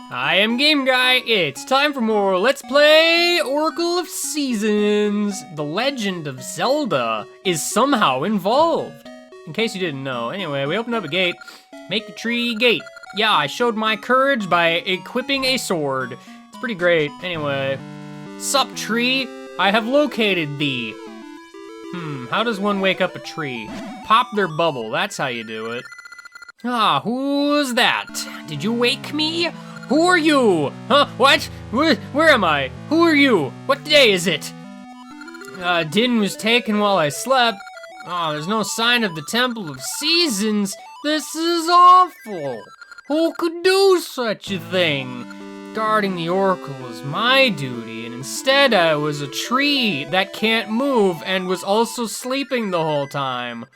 I am Game Guy. It's time for more Let's Play Oracle of Seasons. The Legend of Zelda is somehow involved. In case you didn't know. Anyway, we opened up a gate. Make the tree gate. Yeah, I showed my courage by equipping a sword. It's pretty great. Anyway. Sup, tree? I have located thee. How does one wake up a tree? Pop their bubble. That's how you do it. Ah, who's that? Did you wake me? Who are you? Huh? What? Where am I? Who are you? What day is it? Din was taken while I slept. Oh, there's no sign of the Temple of Seasons. This is awful. Who could do such a thing? Guarding the Oracle was my duty, and instead I was a tree that can't move and was also sleeping the whole time.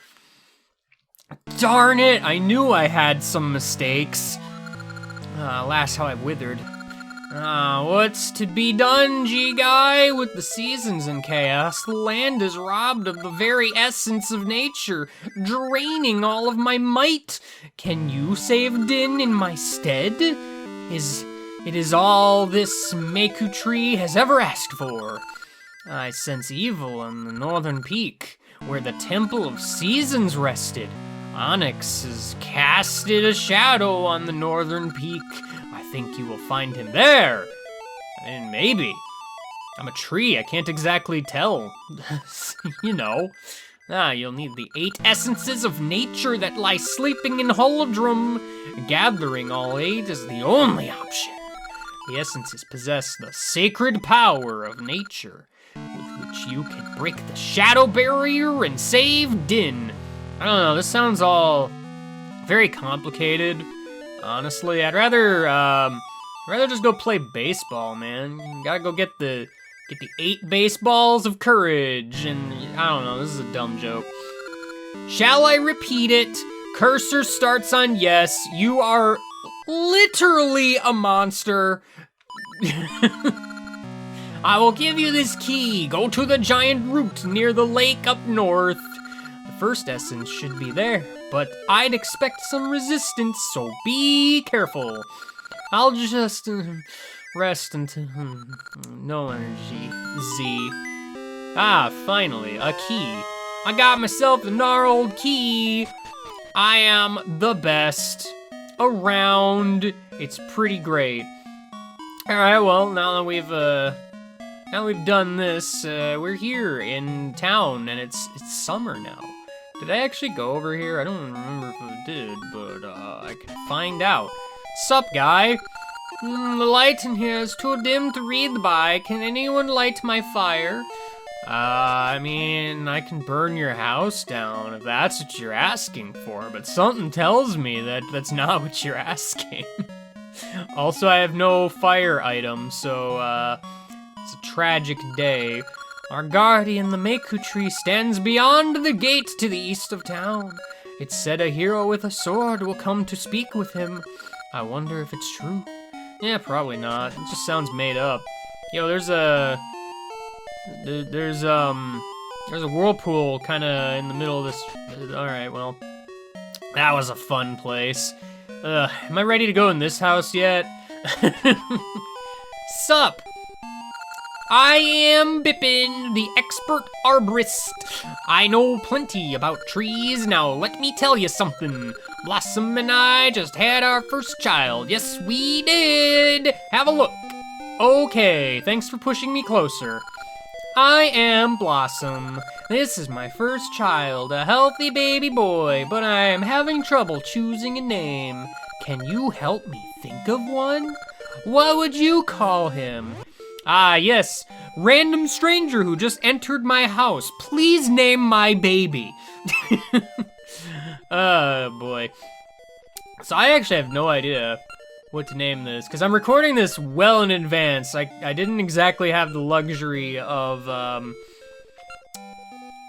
Darn it, I knew I had some mistakes. Alas, how I withered. What's to be done, G-Guy? With the seasons in chaos, the land is robbed of the very essence of nature, draining all of my might. Can you save Din in my stead? It is all this Maku tree has ever asked for. I sense evil on the northern peak, where the Temple of Seasons rested. Onyx has casted a shadow on the northern peak. I think you will find him there. And maybe. I'm a tree, I can't exactly tell. You know. You'll need the 8 essences of nature that lie sleeping in Holdrum. Gathering all 8 is the only option. The essences possess the sacred power of nature, with which you can break the shadow barrier and save Din. I don't know, this sounds all very complicated, honestly. I'd rather just go play baseball, man. You gotta go get the 8 baseballs of courage, and I don't know, this is a dumb joke. Shall I repeat it? Cursor starts on yes. You are literally a monster. I will give you this key. Go to the giant root near the lake up north. The first essence should be there, but I'd expect some resistance, so be careful. I'll just rest until no energy. Z. Finally, a key. I got myself a gnarled key. I am the best around. It's pretty great. All right, well, now that we've done this, we're here in town, and it's summer now. Did I actually go over here? I don't remember if I did, but I can find out. Sup, guy? The light in here is too dim to read by. Can anyone light my fire? I mean, I can burn your house down if that's what you're asking for, but something tells me that that's not what you're asking. Also, I have no fire items, so it's a tragic day. Our guardian, the Maku tree, stands beyond the gate to the east of town. It's said a hero with a sword will come to speak with him. I wonder if it's true. Yeah, probably not. It just sounds made up. Yo, there's a whirlpool kind of in the middle of this. All right, well, that was a fun place. Am I ready to go in this house yet? Sup? I am Bippin, the expert arborist. I know plenty about trees. Now let me tell you something. Blossom and I just had our first child. Yes, we did. Have a look. Okay, thanks for pushing me closer. I am Blossom. This is my first child, a healthy baby boy, but I am having trouble choosing a name. Can you help me think of one? What would you call him? Yes, random stranger who just entered my house. Please name my baby. Oh, boy. So I actually have no idea what to name this, because I'm recording this well in advance. I didn't exactly have the luxury of,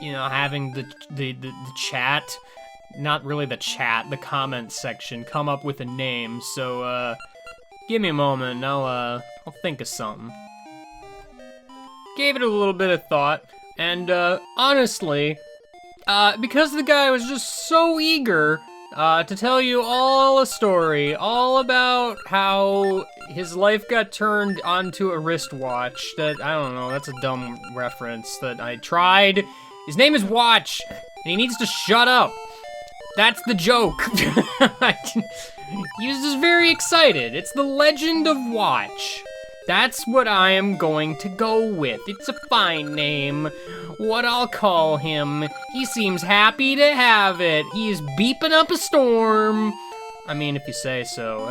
having the chat, not really the chat, the comments section, come up with a name. So, give me a moment and I'll think of something. Gave it a little bit of thought, and honestly, because the guy was just so eager to tell you all a story, all about how his life got turned onto a wristwatch that, I don't know, that's a dumb reference that I tried. His name is Watch, and he needs to shut up. That's the joke. He was just very excited. It's the Legend of Watch. That's what I am going to go with. It's a fine name. What I'll call him. He seems happy to have it. He is beeping up a storm. I mean, if you say so.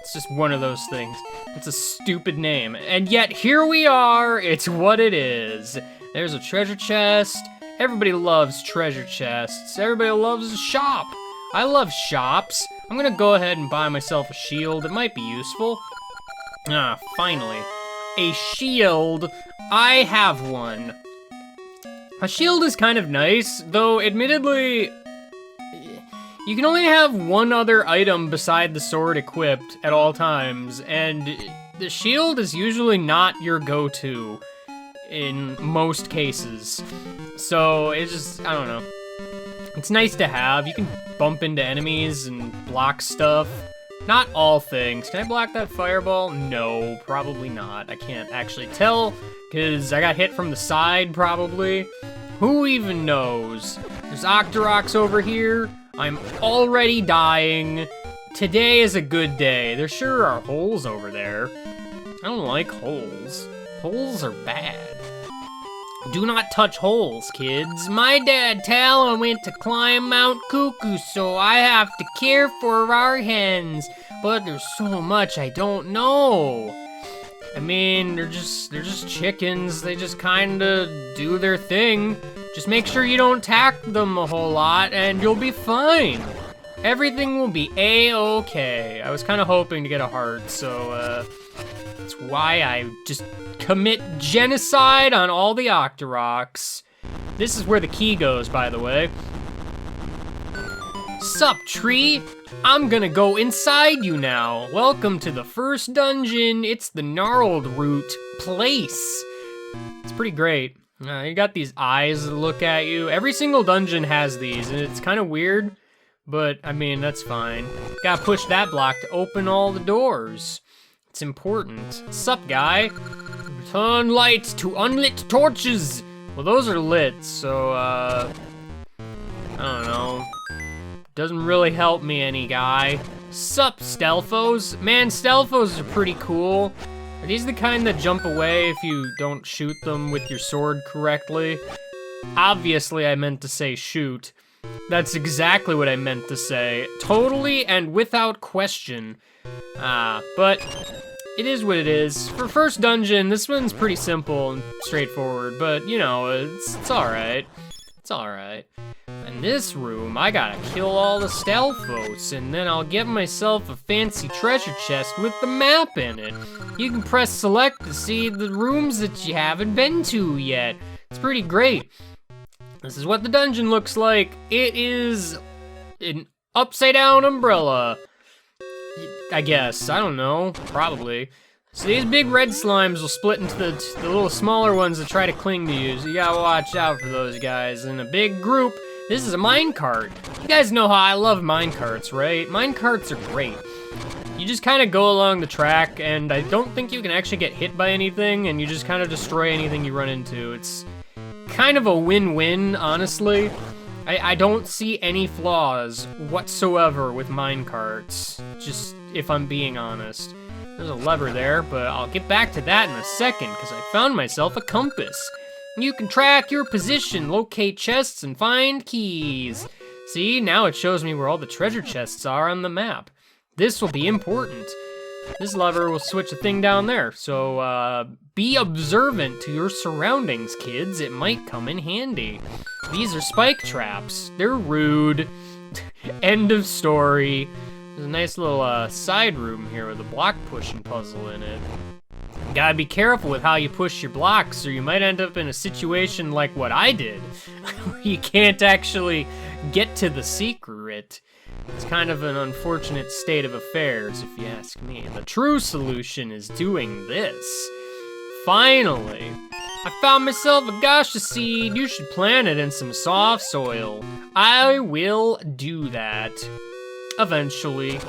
It's just one of those things. It's a stupid name. And yet, here we are. It's what it is. There's a treasure chest. Everybody loves treasure chests. Everybody loves a shop. I love shops. I'm gonna go ahead and buy myself a shield. It might be useful. Ah, finally. A shield. I have one. A shield is kind of nice, though admittedly, you can only have one other item beside the sword equipped at all times, and the shield is usually not your go-to in most cases. So it's just, I don't know. It's nice to have. You can bump into enemies and block stuff. Not all things. Can I block that fireball? No, probably not. I can't actually tell, because I got hit from the side, probably. Who even knows? There's Octoroks over here. I'm already dying. Today is a good day. There sure are holes over there. I don't like holes. Holes are bad. Do not touch holes, kids. My dad Talon went to climb Mount Cuckoo, so I have to care for our hens. But there's so much I don't know. I mean, they're just chickens. They just kinda do their thing. Just make sure you don't attack them a whole lot, and you'll be fine. Everything will be A-okay. I was kinda hoping to get a heart, so that's why I just commit genocide on all the Octoroks. This is where the key goes, by the way. Sup, tree? I'm gonna go inside you now. Welcome to the first dungeon. It's the Gnarled Root Place. It's pretty great. You got these eyes that look at you. Every single dungeon has these, and it's kind of weird, but I mean, that's fine. Gotta push that block to open all the doors. It's important. Sup, guy? Turn lights to unlit torches. Well, those are lit, so, I don't know. Doesn't really help me any, guy. Sup, Stealthos? Man, Stealthos are pretty cool. Are these the kind that jump away if you don't shoot them with your sword correctly? Obviously, I meant to say shoot. That's exactly what I meant to say. Totally and without question. But it is what it is. For first dungeon, this one's pretty simple and straightforward, but you know, it's alright. It's alright. In this room, I gotta kill all the Stealthos, and then I'll get myself a fancy treasure chest with the map in it. You can press select to see the rooms that you haven't been to yet. It's pretty great. This is what the dungeon looks like. It is an upside down umbrella. I guess, I don't know, probably. So these big red slimes will split into the little smaller ones that try to cling to you, so you gotta watch out for those guys. In a big group, this is a minecart. You guys know how I love minecarts, right? Minecarts are great. You just kind of go along the track, and I don't think you can actually get hit by anything, and you just kind of destroy anything you run into. It's kind of a win-win, honestly. I don't see any flaws whatsoever with minecarts, just if I'm being honest. There's a lever there, but I'll get back to that in a second, because I found myself a compass. You can track your position, locate chests, and find keys. See, now it shows me where all the treasure chests are on the map. This will be important. This lever will switch a thing down there, so be observant to your surroundings, kids. It might come in handy. These are spike traps. They're rude. End of story. There's a nice little side room here with a block pushing puzzle in it. You gotta be careful with how you push your blocks, or you might end up in a situation like what I did, where you can't actually get to the secret. It's kind of an unfortunate state of affairs, if you ask me. The true solution is doing this. Finally. I found myself a gacha seed. You should plant it in some soft soil. I will do that. Eventually.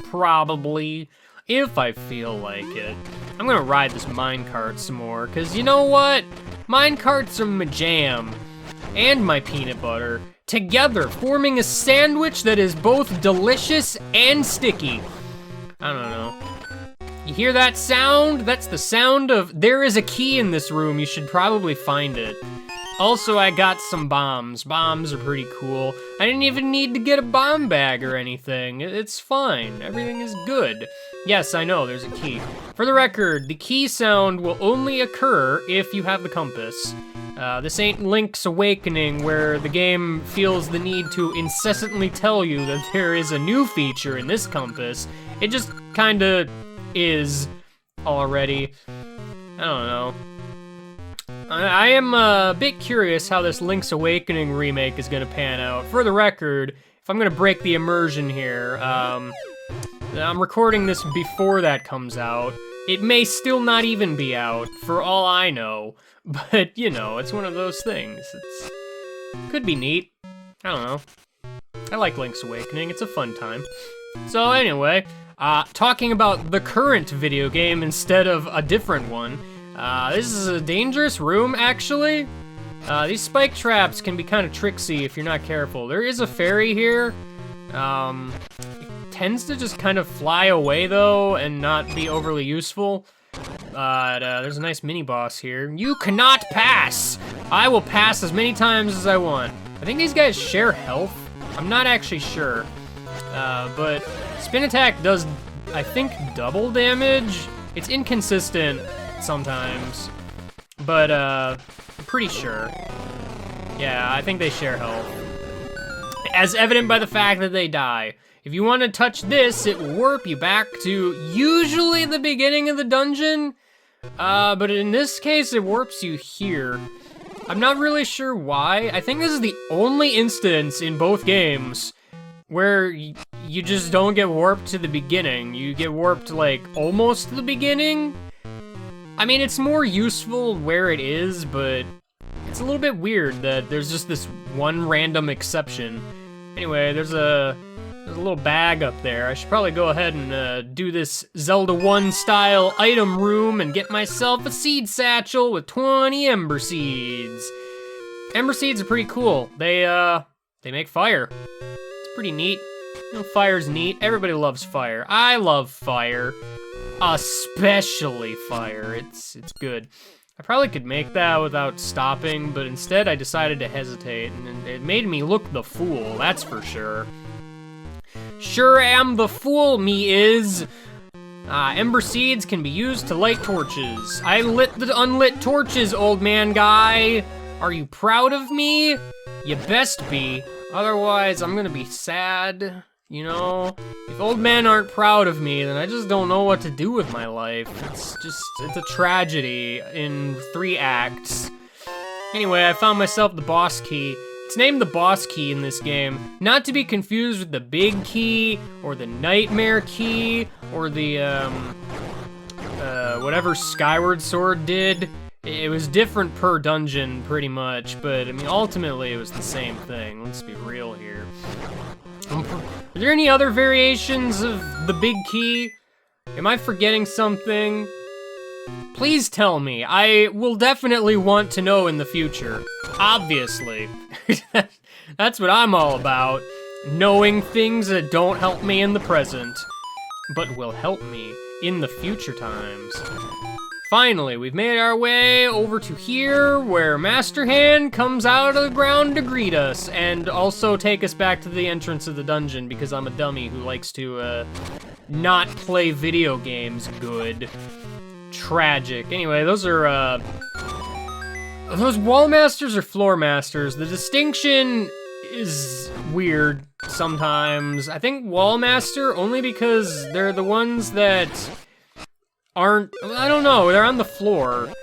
Probably. If I feel like it. I'm gonna ride this minecart some more, cause you know what? Minecarts are my jam. And my peanut butter. Together, forming a sandwich that is both delicious and sticky. I don't know. You hear that sound? That's the sound of, there is a key in this room, you should probably find it. Also, I got some bombs. Bombs are pretty cool. I didn't even need to get a bomb bag or anything. It's fine, everything is good. Yes, I know, there's a key. For the record, the key sound will only occur if you have the compass. This ain't Link's Awakening, where the game feels the need to incessantly tell you that there is a new feature in this compass. It just kinda is already. I don't know. I am a bit curious how this Link's Awakening remake is gonna pan out. For the record, if I'm gonna break the immersion here, I'm recording this before that comes out. It may still not even be out, for all I know. But, you know, it's one of those things. Could be neat. I don't know. I like Link's Awakening, it's a fun time. So anyway, talking about the current video game instead of a different one. This is a dangerous room, actually. These spike traps can be kind of tricksy if you're not careful. There is a fairy here. It tends to just kind of fly away, though, and not be overly useful. But there's a nice mini-boss here. You cannot pass! I will pass as many times as I want. I think these guys share health. I'm not actually sure. But spin attack does, I think, double damage. It's inconsistent sometimes, but I'm pretty sure. Yeah, I think they share health. As evident by the fact that they die. If you want to touch this, it will warp you back to usually the beginning of the dungeon, but in this case, it warps you here. I'm not really sure why. I think this is the only instance in both games where you just don't get warped to the beginning. You get warped, like, almost to the beginning. I mean, it's more useful where it is, but it's a little bit weird that there's just this one random exception. Anyway, there's a little bag up there. I should probably go ahead and do this Zelda 1 style item room and get myself a seed satchel with 20 ember seeds. Ember seeds are pretty cool. They make fire. It's pretty neat. You know, fire's neat. Everybody loves fire. I love fire. Especially fire. It's good. I probably could make that without stopping, but instead I decided to hesitate, and it made me look the fool, that's for sure. Sure am the fool, me is. Ember seeds can be used to light torches. I lit the unlit torches, old man guy. Are you proud of me? You best be. Otherwise, I'm gonna be sad. You know, if old men aren't proud of me, then I just don't know what to do with my life. It's a tragedy in 3 acts. Anyway, I found myself the boss key. It's named the boss key in this game, not to be confused with the big key, or the nightmare key, or the, whatever Skyward Sword did. It was different per dungeon, pretty much, but, I mean, ultimately it was the same thing. Let's be real here. Are there any other variations of the big key? Am I forgetting something? Please tell me. I will definitely want to know in the future. Obviously. That's what I'm all about. Knowing things that don't help me in the present, but will help me in the future times. Finally, we've made our way over to here, where Master Hand comes out of the ground to greet us, and also take us back to the entrance of the dungeon, because I'm a dummy who likes to, not play video games good. Tragic. Anyway, those are, those wall masters or floor masters? The distinction is weird sometimes. I think wall master only because they're the ones that aren't, I don't know, they're on the floor.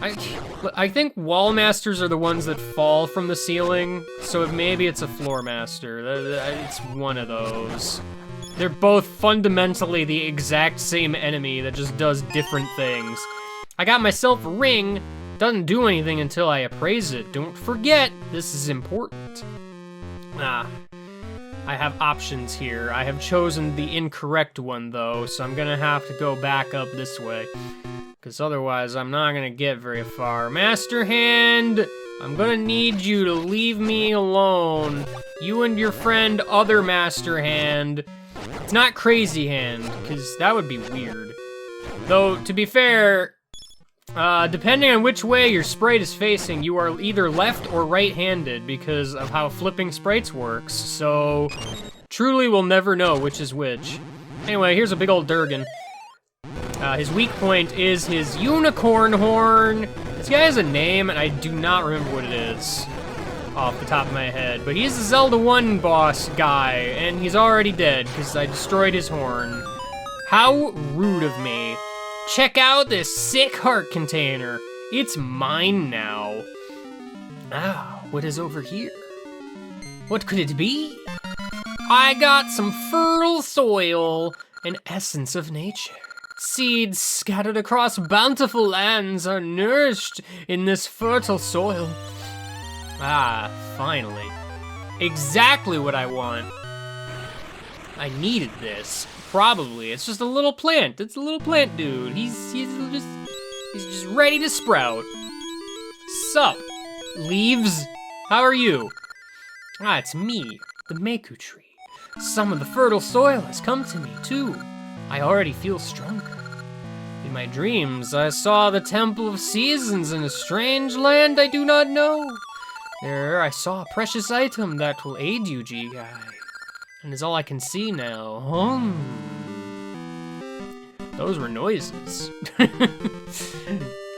I think wall masters are the ones that fall from the ceiling, so maybe it's a floor master. It's one of those. They're both fundamentally the exact same enemy that just does different things. I got myself a ring. Doesn't do anything until I appraise it. Don't forget, this is important. I have options here. I have chosen the incorrect one, though, so I'm gonna have to go back up this way. Because otherwise, I'm not gonna get very far. Master Hand, I'm gonna need you to leave me alone. You and your friend, other Master Hand. It's not Crazy Hand, because that would be weird. Though, to be fair, depending on which way your sprite is facing, you are either left or right-handed because of how flipping sprites works, so truly we'll never know which is which. Anyway, here's a big old Durgan. His weak point is his unicorn horn. This guy has a name, and I do not remember what it is off the top of my head, but he's the Zelda 1 boss guy, and he's already dead because I destroyed his horn. How rude of me. Check out this sick heart container. It's mine now. Ah, what is over here? What could it be? I got some fertile soil, an essence of nature. Seeds scattered across bountiful lands are nourished in this fertile soil. Ah, finally. Exactly what I want. I needed this. Probably. It's just a little plant. It's a little plant dude. He's just ready to sprout. Sup, leaves? How are you? Ah, it's me, the Maku tree. Some of the fertile soil has come to me, too. I already feel stronger. In my dreams, I saw the Temple of Seasons in a strange land I do not know. There, I saw a precious item that will aid you, G-Guy. And is all I can see now. Those were noises.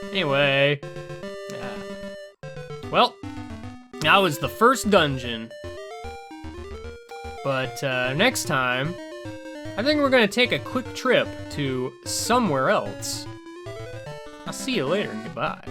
Anyway. Well, that was the first dungeon. But next time, I think we're gonna take a quick trip to somewhere else. I'll see you later and goodbye.